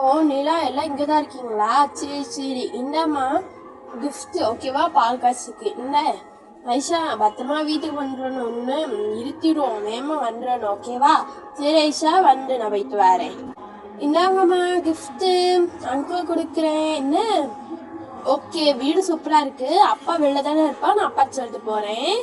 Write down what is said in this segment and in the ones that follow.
ஓ நிலா, எல்லாம் இங்கே தான் இருக்கீங்களா? சரி சரி, இந்தாம்மா கிஃப்ட். ஓகேவா? பால் காய்ச்சிக்கு இந்த ஐஷா, பத்திரமா வீட்டுக்கு வந்துடணும். ஒன்று இருத்திடுவோம், வேகமா வந்துடணும். ஓகேவா? சரி ஐஷா, வந்து நான் போயிட்டு வரேன். இந்தாங்கம்மா கிஃப்ட்டு, அங்கிள் கொடுக்குறேன். என்ன? ஓகே, வீடு சூப்பராக இருக்கு. அப்பா வெளில தானே இருப்பா, நான் அப்பா சொல்லிட்டு போகிறேன்.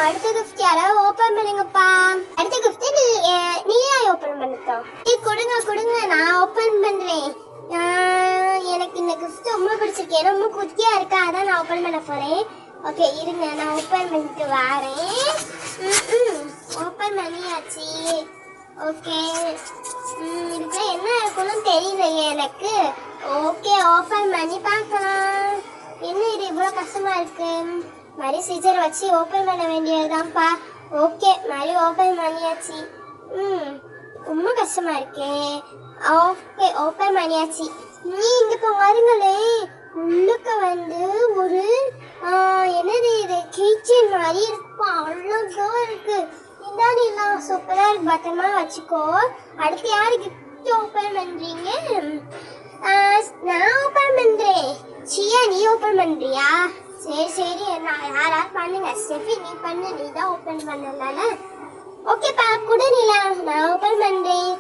அடுத்த கிஃப்ட் யாராவது ஓபன் பண்ணுங்கப்பா. அடுத்த கிஃப்ட் நீயா ஓபன் பண்ணதா? கொடுங்க கொடுங்க, நான் ஓபன் பண்றேன். எனக்கு இந்த கிஃப்ட் ரொம்ப பிடிச்சிருக்கு, ரொம்ப குட்டியா இருக்கா, அதான் நான் ஓபன் பண்ண போறேன். ஓகே இருங்க, நான் ஓபன் பண்ணிட்டு வரேன். ஓபன் பண்ணியாச்சு. ஓகே, இதுக்கு என்ன இருக்குன்னு தெரியலையே எனக்கு. ஓகே, ஓபன் பண்ணி பார்க்கலாம். என்ன இது இவ்வளவு கஷ்டமா இருக்கு? மாதிரி சீச்சர் வச்சு ஓபன் பண்ண வேண்டியதுதான்ப்பா. ஓகே, மாதிரி ஓபன் பண்ணியாச்சு. ரொம்ப கஷ்டமா இருக்கே. ஓகே, ஓபன் பண்ணியாச்சு. நீ இங்க பாருங்களே, உள்ளுக்க வந்து ஒரு என்னது இது, கிச்சன் மாதிரி இருப்பா, அவ்வளோ இருக்கு. இந்தாடிலாம் சூப்பரா இருக்கு, பத்திரமா வச்சுக்கோ. அடுத்து யாரு கிஃப்ட் ஓபன் பண்றீங்க? நான் ஓபன் பண்றேன். சியா, நீ ஓபன் பண்றியா? சரி சரி, நான் யாராவது பண்ணுங்க. ஸ்டெஃபி நீ பண்ணு, நீ தான் ஓபன் பண்ணல. ஓகேப்பா, குடு நீலா, நான் ஓபன் பண்றேன்.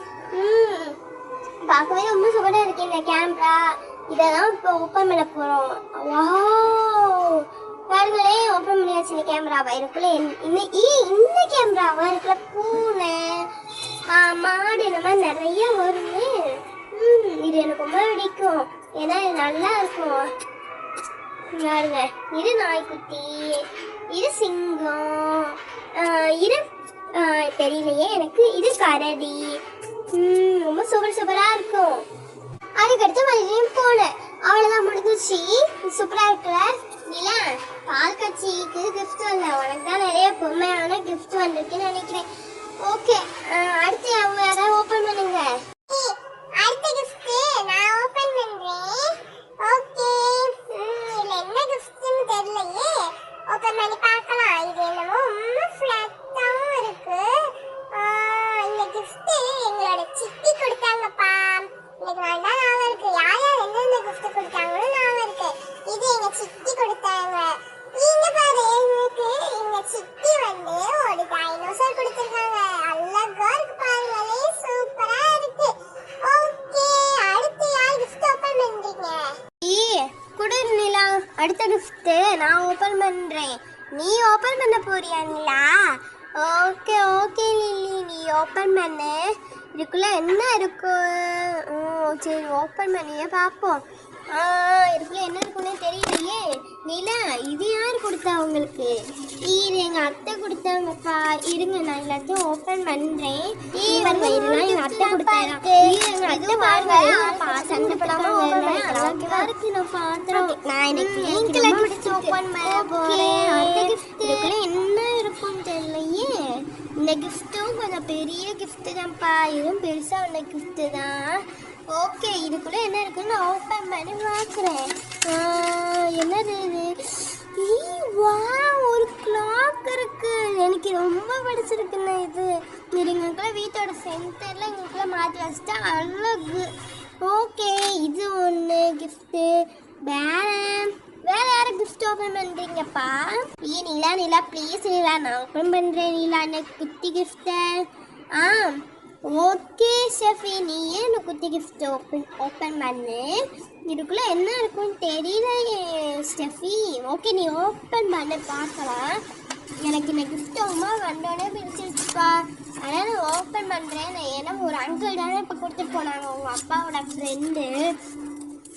பார்க்கவே ரொம்ப சூப்பரா இருக்கு இந்த கேமரா. இதெல்லாம் இப்போ ஓபன் பண்ண போறோம். வாவ், பாருங்களே, ஓபன் பண்ணியாச்சு இந்த கேமராவை. இதுக்குள்ள இந்த கேமராவா இருக்குல்ல, பூனை மாடு இந்த மாதிரி நிறைய வருது. இது எனக்கு ரொம்ப பிடிக்கும், ஏன்னா இது நல்லா இருக்கும். பாருங்க, இது நாய்க்குட்டி, இது சிங்கம், இது தெரியலையே எனக்கு, இது கரடி. ரொம்ப சூப்பர் சூப்பரா இருக்கும். அதுக்கடுத்து மறுபடியும் போனேன், அவ்வளவுதான், முடிஞ்சிச்சு. சூப்பரா இருக்குல்ல? இல்ல, பால் காட்சிக்கு கிஃப்ட் வரல, உனக்கு தான் நிறைய பொம்மையான கிஃப்ட் வந்திருக்குன்னு நினைக்கிறேன். ஓகே, அடுத்து அவங்க யாராவது ஓபன் பண்ணுங்க. அடுத்த கிஃப்ட் நான் ஓபன் பண்றேன். ஓகே, இதுல என்ன கிஃப்ட்னு தெரியலையே, ஓபன் பண்ணி பார்க்கலாம். இது என்னமோ ரொம்ப ஃபிளாட்டாவும் இருக்கு. இந்த கிஃப்ட் எங்களோட சித்தி கொடுத்தாங்கப்பா. எனக்கு நல்லா ஞாபகம் இருக்கு, யார் யார் என்னென்ன கிஃப்ட் கொடுத்தாங்கன்னு ஞாபகம் இருக்கு. இது எங்க சித்தி கொடுத்தாங்க. இங்க பாரு, எனக்கு எங்க சித்தி வந்து ஒரு டைனோசர் கொடுத்திருக்காங்க. அழகா இருக்கு பாருங்களே, சூப்பரா இருக்கு. ஓகே, அடுத்து யார் கிஃப்ட் ஓபன் பண்றீங்க? குடு நிலா, அடுத்த கிஃப்ட் நான் ஓபன் பண்றேன். நீ ஓபன் பண்ண போறியா நிலா? ஓகே ஓகே லில்லி, நீ ஓபன் பண்ணு. இதுக்குள்ள என்ன இருக்கு? சரி, ஓபன் பண்ணியே பார்ப்போம். இதுக்குள்ள என்ன இருக்குன்னு தெரியலையே. நிலா, இது யார் கொடுத்தா உங்களுக்கு? இது எங்க அத்தை கொடுத்தாங்கப்பா. இருங்க நான் எல்லாத்தையும் ஓபன் பண்றேன். இதெல்லாம் எங்க அத்தை கொடுத்தாங்க. எங்க அத்தை பாருங்க, சண்டை போடாம அழகா இருக்கு. நான் பாத்திரம் நான் இன்னைக்கு ஓபன் பண்ண போறேன். இதுக்குள்ள என்ன இருக்குன்னு தெரியலையே. இந்த கிஃப்ட்டும் கொஞ்சம் பெரிய கிஃப்ட் தான்ப்பா. இதுவும் பெருசா உள்ள கிஃப்ட் தான். ஓகே, இதுக்குள்ள என்ன இருக்குன்னு ஓப்பன் பண்ணி பார்க்குறேன். என்னது இது? ஒரு கிளாக் இருக்கு. எனக்கு ரொம்ப பிடிச்சிருக்குண்ணா இது. எங்களுக்குள்ள வீட்டோட சென்டர்ல எங்களுக்குள்ள மாற்றி வச்சுட்டா அழகு. ஓகே, இது ஒன்று கிஃப்ட்டு. வேற யாரும் கிஃப்ட் ஓப்பன் பண்ணுறீங்கப்பா? நிலா ப்ளீஸ் நிலா, நான் ஓப்பன் பண்ணுறேன். நிலா எனக்கு குட்டி கிஃப்ட்டு. ஓகே ஷெஃபி, நீயே எனக்கு குட்டி கிஃப்ட் ஓப்பன் பண்ணு. இதுக்குள்ள என்ன இருக்குன்னு தெரியல ஸ்டெஃபி. ஓகே, நீ ஓப்பன் பண்ண பார்க்கலாம். எனக்கு இந்த கிஃப்ட் ரொம்ப வந்தோடனே பிடிச்சிருச்சுப்பா. அதனால் நான் ஓப்பன் பண்ணுறேன். ஏன்னா ஒரு அங்கிள் தானே இப்போ கொடுத்துட்டு போனாங்க, உங்கள் அப்பாவோட ஃப்ரெண்டு.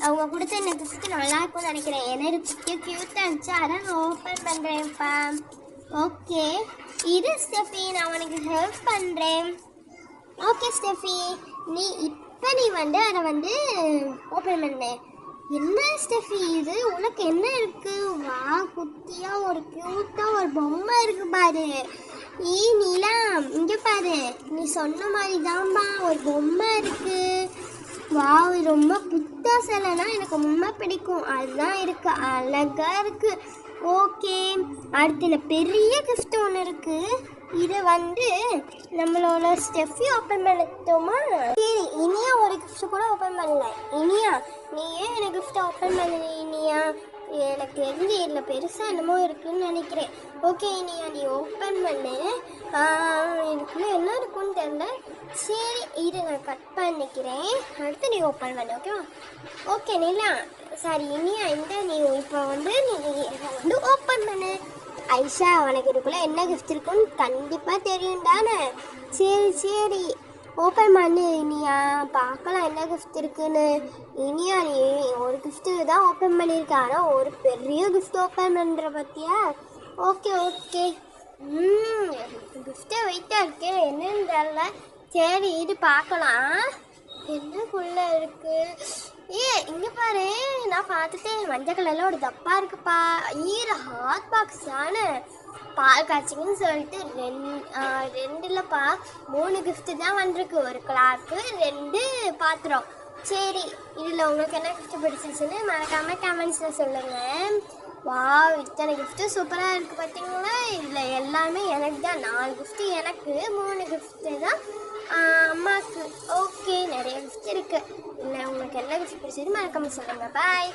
அவங்க கொடுத்த இந்த கிஃப்ட் நல்லா இருக்கும்னு நினைக்கிறேன். ஏன்னா இது க்யூட்டாக இருந்துச்சு, அதான் நான் ஓப்பன் பண்ணுறேன்ப்பா. ஓகே, இது ஸ்டெஃபி, நான் உனக்கு ஹெல்ப் பண்ணுறேன். ஓகே ஸ்டெஃபி, நீ வந்து அதை வந்து ஓப்பன் பண்ண. என்ன ஸ்டெஃபி இது? உனக்கு என்ன இருக்கு? வா, குட்டியா ஒரு கியூட்டா ஒரு பொம்மை இருக்கு பாரு. நிலா, இங்க பாரு, நீ சொன்ன மாதிரி தான்பா ஒரு பொம்மை இருக்கு. வா, ரொம்ப புத்தா சிலைனா எனக்கு ரொம்ப பிடிக்கும். அதுதான் இருக்கு, அழகா இருக்கு. ஓகே, அடுத்து இந்த பெரிய கிஃப்ட் ஒன்று இருக்கு. இதை வந்து நம்மளோட ஸ்டெஃபி ஓப்பன் பண்ணட்டுமா? சரி, இனியா ஒரு கிஃப்ட் கூட ஓப்பன் பண்ணல. இனியா, நீ ஏன் எனக்கு கிஃப்ட் ஓப்பன் பண்ணல? இனியா, எனக்கு தெரிஞ்சு இதில் பெருசாக என்னமோ இருக்குன்னு நினைக்கிறேன். ஓகே இனியா, நீ ஓப்பன் பண்ணு. எனக்குள்ளே என்ன இருக்குன்னு தெரியல. சரி இரு, நான் கட் பண்ணிக்கிறேன். அடுத்து நீ ஓப்பன் பண்ணு, ஓகேவா? ஓகே நிலா, சாரி இனியா, நீ இப்போ வந்து ஓப்பன் பண்ணு. ஐஷா, உனக்கு இதுக்குள்ளே என்ன கிஃப்ட் இருக்குன்னு கண்டிப்பாக தெரியும் தானே? சரி ஓப்பன் பண்ணு இனியா, பார்க்கலாம் என்ன கிஃப்ட் இருக்குன்னு. இனியா, நீ ஒரு கிஃப்ட்டு தான் ஓப்பன் பண்ணியிருக்க, ஆனால் ஒரு பெரிய கிஃப்ட் ஓப்பன் பண்ணுற பார்த்தியா? ஓகே கிஃப்ட்டே வெயிட்டாக இருக்கே, என்னன்னு தெரியல. சரி இது பார்க்கலாம் என்னக்குள்ளே இருக்கு. இங்கே பாரு, நான் பார்த்துட்டேன், மஞ்சள் கலரில் ஒரு டப்பா இருக்குப்பா. ஹாட் பாக்ஸ் தானே, பால் காய்ச்சிங்கன்னு சொல்லிட்டு ரெண்டு இல்லைப்பா 3 கிஃப்ட்டு தான் வந்திருக்கு. ஒரு கிளாக்கு, 2 பாத்திரம். சரி, இதில் உங்களுக்கு என்ன கிஃப்ட் பிடிச்சிருச்சுன்னு மறக்காமல் கமெண்ட்ஸில் சொல்லுங்கள். வா, இத்தனை கிஃப்ட்டு சூப்பராக இருக்குது பார்த்தீங்களா? இதில் எல்லாமே எனக்கு தான். 4 கிஃப்ட்டு எனக்கு, 3 கிஃப்ட்டு தான் அம்மாவுக்கு. ஓகே, நிறைய கிஃப்ட் இருக்குது. இல்லை உங்களுக்கு என்ன கிஃப்ட் பிடிச்சது மறக்காமல் சொல்லுங்கள். பாய்.